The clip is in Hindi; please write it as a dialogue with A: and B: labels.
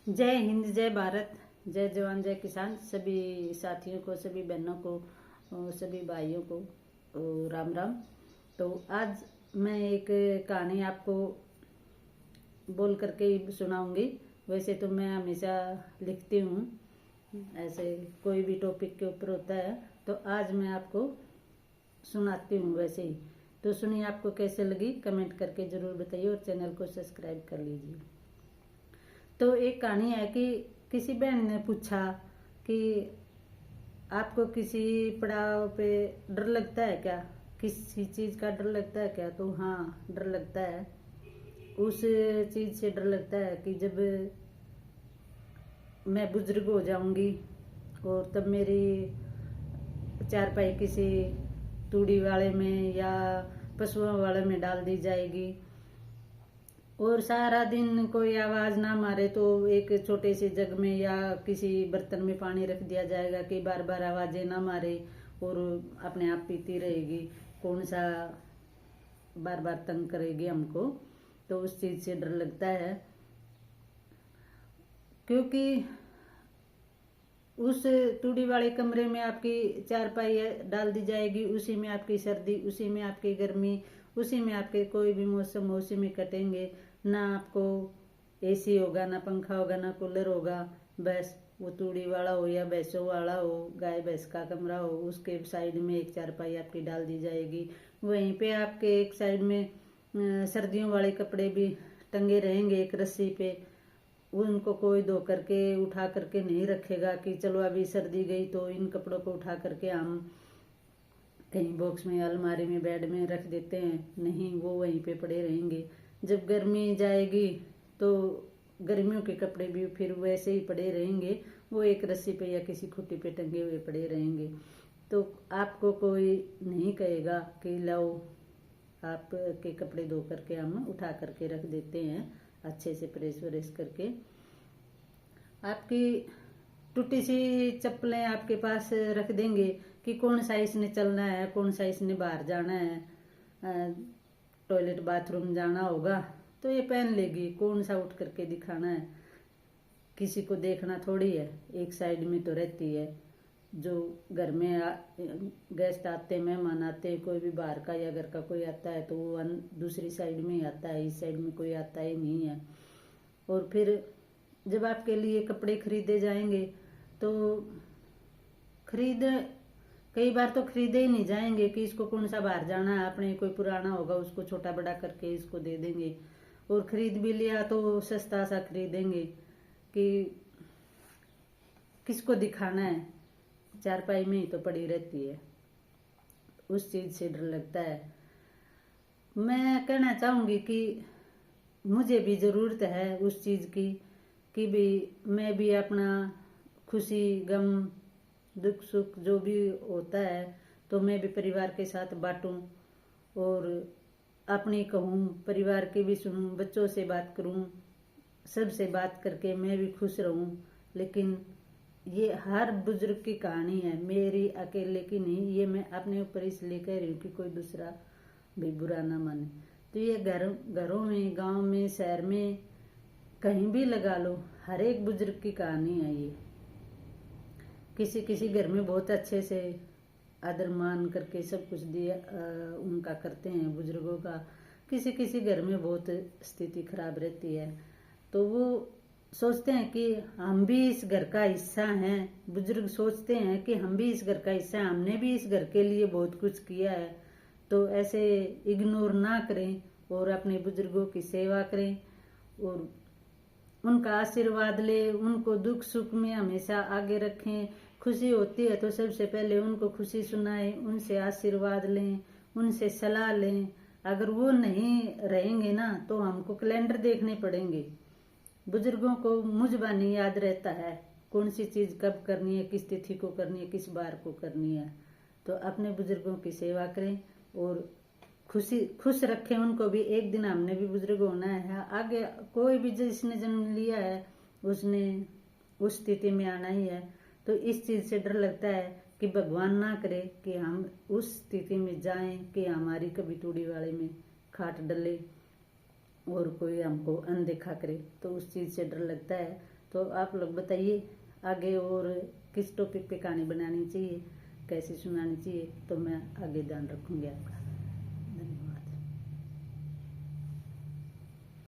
A: जय हिंद, जय भारत, जय जवान जय किसान। सभी साथियों को, सभी बहनों को, सभी भाइयों को राम राम। तो आज मैं एक कहानी आपको बोल करके ही सुनाऊंगी। वैसे तो मैं हमेशा लिखती हूँ, ऐसे कोई भी टॉपिक के ऊपर होता है तो आज मैं आपको सुनाती हूँ वैसे ही। तो सुनिए, आपको कैसे लगी कमेंट करके ज़रूर बताइए और चैनल को सब्सक्राइब कर लीजिए। तो एक कहानी है कि किसी बहन ने पूछा कि आपको किसी पड़ाव पे डर लगता है क्या, किसी चीज़ का डर लगता है क्या। तो हाँ, डर लगता है। उस चीज़ से डर लगता है कि जब मैं बुजुर्ग हो जाऊंगी और तब मेरी चारपाई किसी तूड़ी वाले में या पशुओं वाले में डाल दी जाएगी और सारा दिन कोई आवाज ना मारे तो एक छोटे से जग में या किसी बर्तन में पानी रख दिया जाएगा कि बार बार आवाजें ना मारे और अपने आप पीती रहेगी। कौन सा बार बार तंग करेगी हमको। तो उस चीज से डर लगता है, क्योंकि उस तूड़ी वाले कमरे में आपकी चारपाई डाल दी जाएगी, उसी में आपकी सर्दी, उसी में आपकी गर्मी, उसी में आपके कोई भी मौसम उसी में कटेंगे। ना आपको एसी होगा, ना पंखा होगा, ना कूलर होगा। बस वो तूड़ी वाला हो या भैंसों वाला हो, गाय भैंस का कमरा हो, उसके साइड में एक चारपाई आपकी डाल दी जाएगी। वहीं पे आपके एक साइड में सर्दियों वाले कपड़े भी टंगे रहेंगे एक रस्सी पे। उनको कोई धो करके उठा करके नहीं रखेगा कि चलो अभी सर्दी गई तो इन कपड़ों को उठा करके हम कहीं बॉक्स में, अलमारी में, बेड में रख देते हैं। नहीं, वो वहीं पे पड़े रहेंगे। जब गर्मी जाएगी तो गर्मियों के कपड़े भी फिर वैसे ही पड़े रहेंगे, वो एक रस्सी पे या किसी खुट्टी पे टंगे हुए पड़े रहेंगे। तो आपको कोई नहीं कहेगा कि लाओ आपके कपड़े धो करके हम उठा करके रख देते हैं, अच्छे से प्रेस व्रेस करके। आपकी टूटी सी चप्पलें आपके पास रख देंगे कि कौन सा इसने चलना है, कौन सा इसने बाहर जाना है, टॉयलेट बाथरूम जाना होगा तो ये पहन लेगी। कौन सा उठ करके दिखाना है, किसी को देखना थोड़ी है। एक साइड में तो रहती है। जो घर में गेस्ट आते, मेहमान आते, कोई भी बाहर का या घर का कोई आता है तो वो दूसरी साइड में ही आता है, इस साइड में कोई आता ही नहीं है। और फिर जब आपके लिए कपड़े खरीदे जाएंगे तो कई बार तो खरीदे ही नहीं जाएंगे कि इसको कौन सा बाहर जाना है। अपने कोई पुराना होगा उसको छोटा बड़ा करके इसको दे देंगे, और खरीद भी लिया तो सस्ता सा खरीदेंगे कि किसको दिखाना है, चारपाई में ही तो पड़ी रहती है। उस चीज से डर लगता है। मैं कहना चाहूंगी कि मुझे भी जरूरत है उस चीज की कि भी मैं भी अपना खुशी गम दुख सुख जो भी होता है तो मैं भी परिवार के साथ बांटूं और अपनी कहूँ, परिवार की भी सुनूं, बच्चों से बात करूं, सबसे बात करके मैं भी खुश रहूं। लेकिन ये हर बुजुर्ग की कहानी है, मेरी अकेले की नहीं। ये मैं अपने ऊपर इसलिए कह रही हूँ कि कोई दूसरा भी बुरा ना माने। तो ये घरों में, गांव में, शहर में, कहीं भी लगा लो, हर एक बुजुर्ग की कहानी है ये। किसी किसी घर में बहुत अच्छे से आदर मान करके सब कुछ दिया उनका करते हैं बुजुर्गों का। किसी किसी घर में बहुत स्थिति खराब रहती है तो वो सोचते हैं कि हम भी इस घर का हिस्सा हैं। बुजुर्ग सोचते हैं कि हम भी इस घर का हिस्सा हैं, हमने भी इस घर के लिए बहुत कुछ किया है। तो ऐसे इग्नोर ना करें और अपने बुजुर्गों की सेवा करें और उनका आशीर्वाद ले, उनको दुख सुख में हमेशा आगे रखें। खुशी होती है तो सबसे पहले उनको खुशी सुनाएं, उनसे आशीर्वाद लें, उनसे सलाह लें। अगर वो नहीं रहेंगे ना तो हमको कैलेंडर देखने पड़ेंगे। बुजुर्गों को मुजबानी याद रहता है कौन सी चीज कब करनी है, किस तिथि को करनी है, किस बार को करनी है। तो अपने बुजुर्गों की सेवा करें और खुश रखें उनको भी। एक दिन हमने भी बुजुर्ग होना है, आगे कोई भी जिसने जन्म लिया है उसने उस स्थिति में आना ही है। तो इस चीज से डर लगता है कि भगवान ना करे कि हम उस स्थिति में जाएं कि हमारी कभी तूड़ी वाले में खाट डले और कोई हमको अनदेखा करे। तो उस चीज से डर लगता है। तो आप लोग बताइए आगे और किस टॉपिक पे कहानी बनानी चाहिए, कैसे सुनानी चाहिए, तो मैं आगे ध्यान रखूंगी आपका।